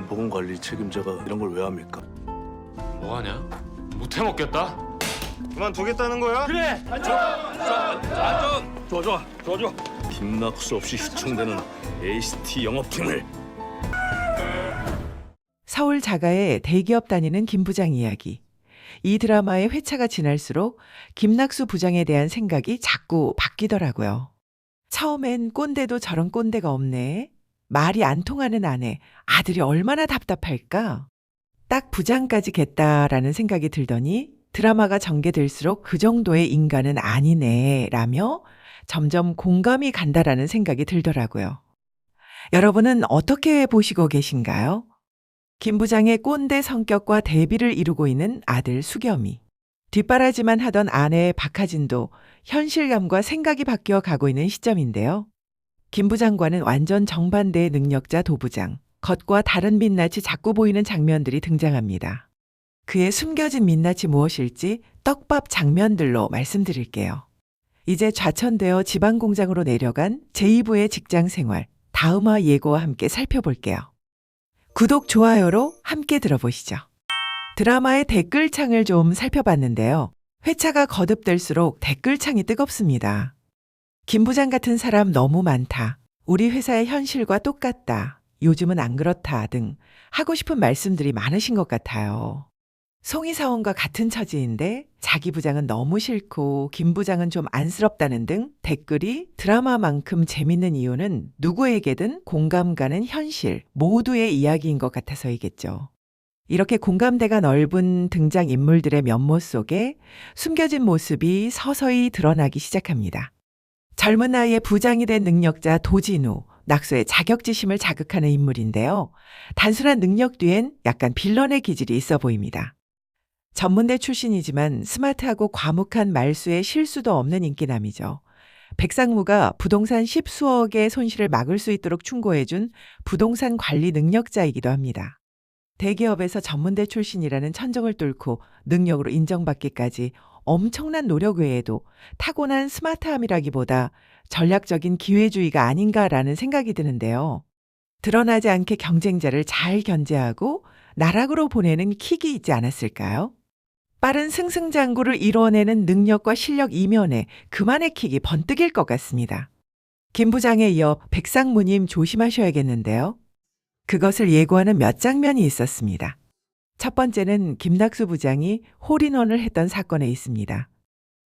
보건관리 책임자가 이런 걸 왜 합니까? 뭐하냐? 못해 먹겠다. 그만두겠다는 거야? 그래. 좋아. 김낙수 없이 휘청대는 ACT 영업팀을. 서울 자가에 대기업 다니는 김 부장 이야기. 이 드라마의 회차가 지날수록 김낙수 부장에 대한 생각이 자꾸 바뀌더라고요. 처음엔 꼰대도 저런 꼰대가 없네. 말이 안 통하는 아내, 아들이 얼마나 답답할까? 딱 부장까지 겠다라는 생각이 들더니 드라마가 전개될수록 그 정도의 인간은 아니네 라며 점점 공감이 간다라는 생각이 들더라고요. 여러분은 어떻게 보시고 계신가요? 김 부장의 꼰대 성격과 대비를 이루고 있는 아들 수겸이, 뒷바라지만 하던 아내 박하진도 현실감과 생각이 바뀌어 가고 있는 시점인데요. 김 부장과는 완전 정반대의 능력자 도 부장, 겉과 다른 민낯이 자꾸 보이는 장면들이 등장합니다. 그의 숨겨진 민낯이 무엇일지 떡밥 장면들로 말씀드릴게요. 이제 좌천되어 지방공장으로 내려간 제2부의 직장 생활, 다음화 예고와 함께 살펴볼게요. 구독, 좋아요로 함께 들어보시죠. 드라마의 댓글창을 좀 살펴봤는데요. 회차가 거듭될수록 댓글창이 뜨겁습니다. 김 부장 같은 사람 너무 많다. 우리 회사의 현실과 똑같다. 요즘은 안 그렇다 등 하고 싶은 말씀들이 많으신 것 같아요. 송이 사원과 같은 처지인데 자기 부장은 너무 싫고 김 부장은 좀 안쓰럽다는 등 댓글이 드라마만큼 재밌는 이유는 누구에게든 공감 가는 현실, 모두의 이야기인 것 같아서이겠죠. 이렇게 공감대가 넓은 등장인물들의 면모 속에 숨겨진 모습이 서서히 드러나기 시작합니다. 젊은 나이에 부장이 된 능력자 도진우, 낙수의 자격지심을 자극하는 인물인데요. 단순한 능력 뒤엔 약간 빌런의 기질이 있어 보입니다. 전문대 출신이지만 스마트하고 과묵한 말수에 실수도 없는 인기남이죠. 백상무가 부동산 10수억의 손실을 막을 수 있도록 충고해준 부동산 관리 능력자이기도 합니다. 대기업에서 전문대 출신이라는 천정을 뚫고 능력으로 인정받기까지 엄청난 노력 외에도 타고난 스마트함이라기보다 전략적인 기회주의가 아닌가라는 생각이 드는데요. 드러나지 않게 경쟁자를 잘 견제하고 나락으로 보내는 킥이 있지 않았을까요? 빠른 승승장구를 이뤄내는 능력과 실력 이면에 그만의 킥이 번뜩일 것 같습니다. 김 부장에 이어 백상무님 조심하셔야겠는데요. 그것을 예고하는 몇 장면이 있었습니다. 첫 번째는 김낙수 부장이 홀인원을 했던 사건에 있습니다.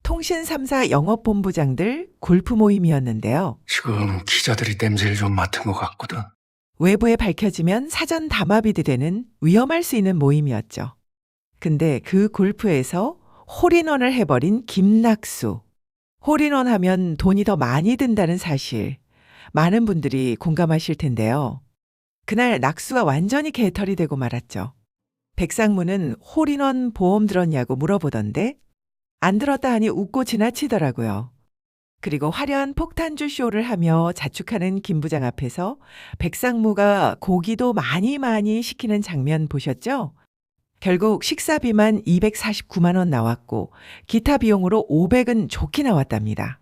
통신 3사 영업본부장들 골프 모임이었는데요. 지금 기자들이 냄새를 좀 맡은 것 같거든. 외부에 밝혀지면 사전 담합이 되는 위험할 수 있는 모임이었죠. 근데 그 골프에서 홀인원을 해버린 김낙수. 홀인원 하면 돈이 더 많이 든다는 사실, 많은 분들이 공감하실 텐데요. 그날 낙수가 완전히 개털이 되고 말았죠. 백상무는 홀인원 보험 들었냐고 물어보던데 안 들었다 하니 웃고 지나치더라고요. 그리고 화려한 폭탄주 쇼를 하며 자축하는 김 부장 앞에서 백상무가 고기도 많이 시키는 장면 보셨죠? 결국 식사비만 249만 원 나왔고 기타 비용으로 500은 좋게 나왔답니다.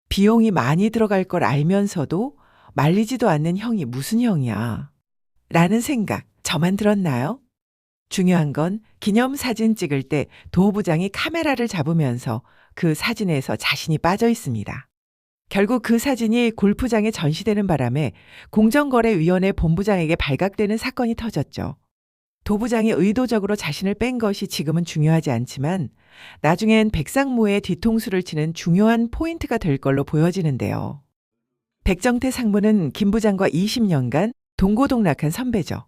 비용이 많이 들어갈 걸 알면서도 말리지도 않는 형이 무슨 형이야? 라는 생각 저만 들었나요? 중요한 건 기념사진 찍을 때 도 부장이 카메라를 잡으면서 그 사진에서 자신이 빠져 있습니다. 결국 그 사진이 골프장에 전시되는 바람에 공정거래위원회 본부장에게 발각되는 사건이 터졌죠. 도 부장이 의도적으로 자신을 뺀 것이 지금은 중요하지 않지만 나중엔 백상무의 뒤통수를 치는 중요한 포인트가 될 걸로 보여지는데요. 백정태 상무는 김 부장과 20년간 동고동락한 선배죠.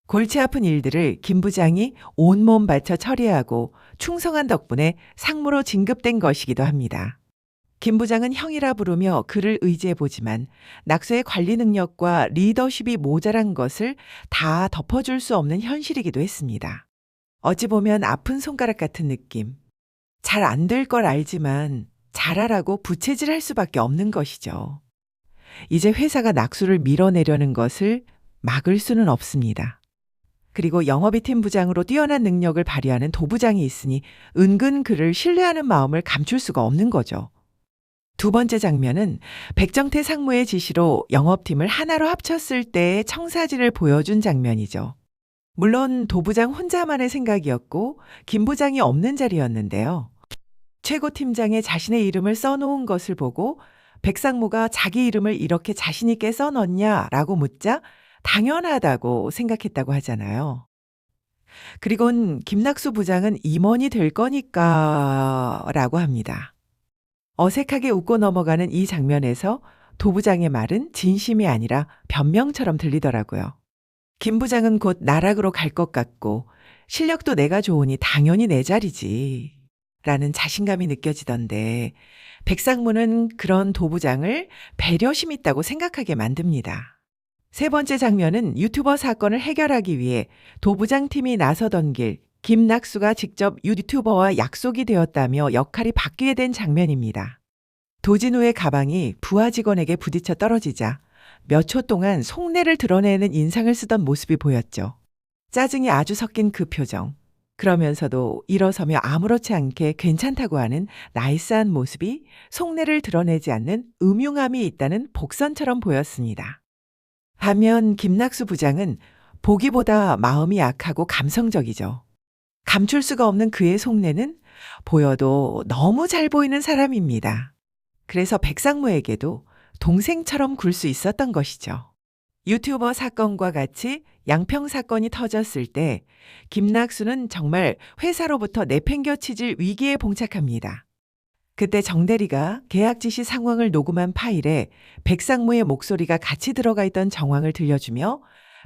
골치 아픈 일들을 김 부장이 온몸 바쳐 처리하고 충성한 덕분에 상무로 진급된 것이기도 합니다. 김 부장은 형이라 부르며 그를 의지해보지만 낙수의 관리 능력과 리더십이 모자란 것을 다 덮어줄 수 없는 현실이기도 했습니다. 어찌 보면 아픈 손가락 같은 느낌. 잘 안 될 걸 알지만 잘하라고 부채질할 수밖에 없는 것이죠. 이제 회사가 낙수를 밀어내려는 것을 막을 수는 없습니다. 그리고 영업이 팀 부장으로 뛰어난 능력을 발휘하는 도 부장이 있으니 은근 그를 신뢰하는 마음을 감출 수가 없는 거죠. 두 번째 장면은 백정태 상무의 지시로 영업팀을 하나로 합쳤을 때의 청사진을 보여준 장면이죠. 물론 도부장 혼자만의 생각이었고 김 부장이 없는 자리였는데요. 최고 팀장에 자신의 이름을 써놓은 것을 보고 백상무가 자기 이름을 이렇게 자신 있게 써넣냐라고 묻자 당연하다고 생각했다고 하잖아요. 그리곤 김낙수 부장은 임원이 될 거니까 라고 합니다. 어색하게 웃고 넘어가는 이 장면에서 도 부장의 말은 진심이 아니라 변명처럼 들리더라고요. 김 부장은 곧 나락으로 갈 것 같고 실력도 내가 좋으니 당연히 내 자리지 라는 자신감이 느껴지던데 백상무는 그런 도 부장을 배려심 있다고 생각하게 만듭니다. 세 번째 장면은 유튜버 사건을 해결하기 위해 도 부장팀이 나서던 길 김낙수가 직접 유튜버와 약속이 되었다며 역할이 바뀌게 된 장면입니다. 도진우의 가방이 부하 직원에게 부딪혀 떨어지자 몇 초 동안 속내를 드러내는 인상을 쓰던 모습이 보였죠. 짜증이 아주 섞인 그 표정. 그러면서도 일어서며 아무렇지 않게 괜찮다고 하는 나이스한 모습이 속내를 드러내지 않는 음흉함이 있다는 복선처럼 보였습니다. 반면 김낙수 부장은 보기보다 마음이 약하고 감성적이죠. 감출 수가 없는 그의 속내는 보여도 너무 잘 보이는 사람입니다. 그래서 백상무에게도 동생처럼 굴 수 있었던 것이죠. 유튜버 사건과 같이 양평 사건이 터졌을 때 김낙수는 정말 회사로부터 내팽겨치질 위기에 봉착합니다. 그때 정 대리가 계약 지시 상황을 녹음한 파일에 백상무의 목소리가 같이 들어가 있던 정황을 들려주며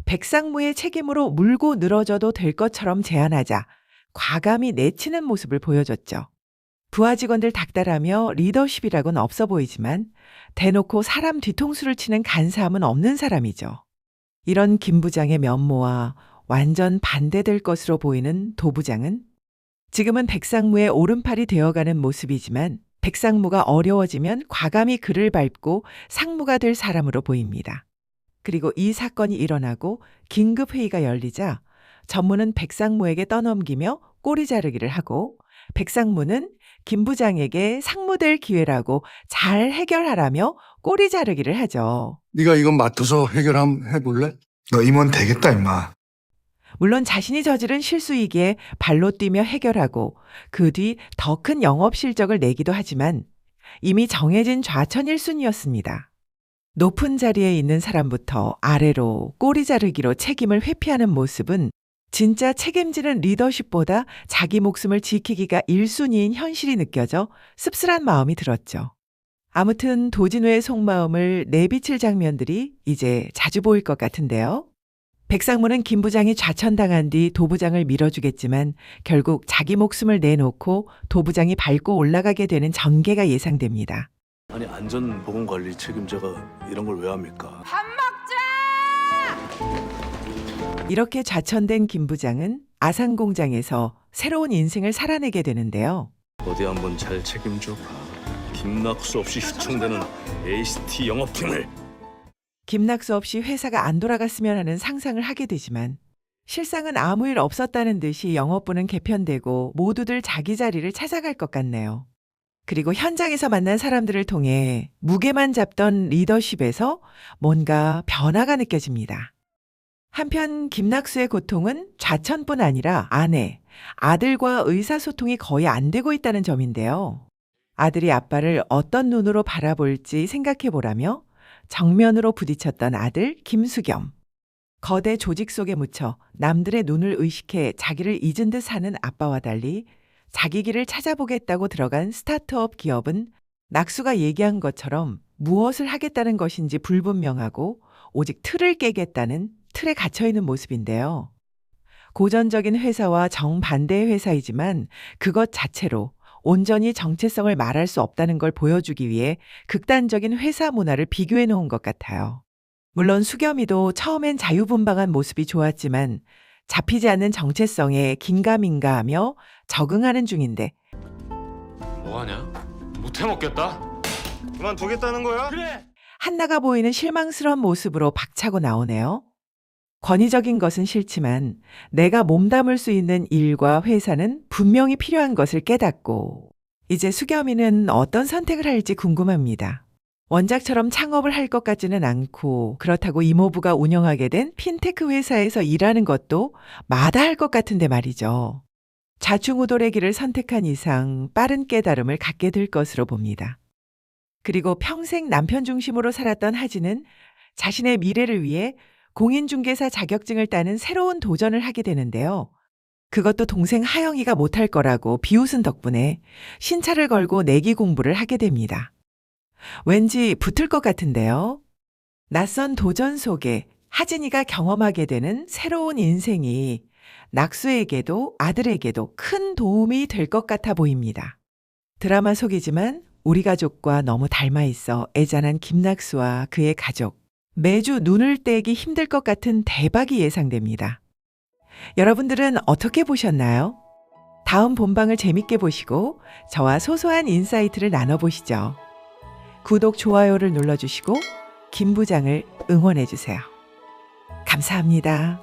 백상무의 책임으로 물고 늘어져도 될 것처럼 제안하자 과감히 내치는 모습을 보여줬죠. 부하 직원들 닥달하며 리더십이라고는 없어 보이지만 대놓고 사람 뒤통수를 치는 간사함은 없는 사람이죠. 이런 김 부장의 면모와 완전 반대될 것으로 보이는 도 부장은 지금은 백상무의 오른팔이 되어가는 모습이지만 백상무가 어려워지면 과감히 그를 밟고 상무가 될 사람으로 보입니다. 그리고 이 사건이 일어나고 긴급회의가 열리자 전무는 백상무에게 떠넘기며 꼬리 자르기를 하고 백상무는 김 부장에게 상무될 기회라고 잘 해결하라며 꼬리 자르기를 하죠. 네가 이건 맡아서 해볼래? 너 임원 되겠다 임마. 물론 자신이 저지른 실수이기에 발로 뛰며 해결하고 그 뒤 더 큰 영업 실적을 내기도 하지만 이미 정해진 좌천 1순위였습니다. 높은 자리에 있는 사람부터 아래로 꼬리 자르기로 책임을 회피하는 모습은 진짜 책임지는 리더십보다 자기 목숨을 지키기가 1순위인 현실이 느껴져 씁쓸한 마음이 들었죠. 아무튼 도진우의 속마음을 내비칠 장면들이 이제 자주 보일 것 같은데요. 백상무는 김 부장이 좌천당한 뒤 도 부장을 밀어주겠지만 결국 자기 목숨을 내놓고 도 부장이 밟고 올라가게 되는 전개가 예상됩니다. 아니 안전보건관리 책임자가 이런 걸 왜 합니까? 이렇게 좌천된 김 부장은 아산공장에서 새로운 인생을 살아내게 되는데요. 어디 한번 잘 책임져 봐. 김낙수 없이 휘청대는 ACT 영업팀을. 김낙수 없이 회사가 안 돌아갔으면 하는 상상을 하게 되지만 실상은 아무 일 없었다는 듯이 영업부는 개편되고 모두들 자기 자리를 찾아갈 것 같네요. 그리고 현장에서 만난 사람들을 통해 무게만 잡던 리더십에서 뭔가 변화가 느껴집니다. 한편 김낙수의 고통은 좌천뿐 아니라 아내, 아들과 의사소통이 거의 안 되고 있다는 점인데요. 아들이 아빠를 어떤 눈으로 바라볼지 생각해보라며 정면으로 부딪혔던 아들 김수겸. 거대 조직 속에 묻혀 남들의 눈을 의식해 자기를 잊은 듯 사는 아빠와 달리 자기 길을 찾아보겠다고 들어간 스타트업 기업은 낙수가 얘기한 것처럼 무엇을 하겠다는 것인지 불분명하고 오직 틀을 깨겠다는 틀에 갇혀있는 모습인데요. 고전적인 회사와 정반대의 회사이지만 그것 자체로 온전히 정체성을 말할 수 없다는 걸 보여주기 위해 극단적인 회사 문화를 비교해 놓은 것 같아요. 물론 수겸이도 처음엔 자유분방한 모습이 좋았지만 잡히지 않는 정체성에 긴가민가하며 적응하는 중인데 뭐하냐? 못해먹겠다. 그만두겠다는 거야? 그래. 한나가 보이는 실망스러운 모습으로 박차고 나오네요. 권위적인 것은 싫지만 내가 몸담을 수 있는 일과 회사는 분명히 필요한 것을 깨닫고 이제 수겸이는 어떤 선택을 할지 궁금합니다. 원작처럼 창업을 할 것 같지는 않고 그렇다고 이모부가 운영하게 된 핀테크 회사에서 일하는 것도 마다할 것 같은데 말이죠. 좌충우돌의 길을 선택한 이상 빠른 깨달음을 갖게 될 것으로 봅니다. 그리고 평생 남편 중심으로 살았던 하진은 자신의 미래를 위해 공인중개사 자격증을 따는 새로운 도전을 하게 되는데요. 그것도 동생 하영이가 못할 거라고 비웃은 덕분에 신차를 걸고 내기 공부를 하게 됩니다. 왠지 붙을 것 같은데요. 낯선 도전 속에 하진이가 경험하게 되는 새로운 인생이 낙수에게도 아들에게도 큰 도움이 될 것 같아 보입니다. 드라마 속이지만 우리 가족과 너무 닮아 있어 애잔한 김낙수와 그의 가족. 매주 눈을 떼기 힘들 것 같은 대박이 예상됩니다. 여러분들은 어떻게 보셨나요? 다음 본방을 재밌게 보시고 저와 소소한 인사이트를 나눠보시죠. 구독, 좋아요를 눌러주시고 김 부장을 응원해주세요. 감사합니다.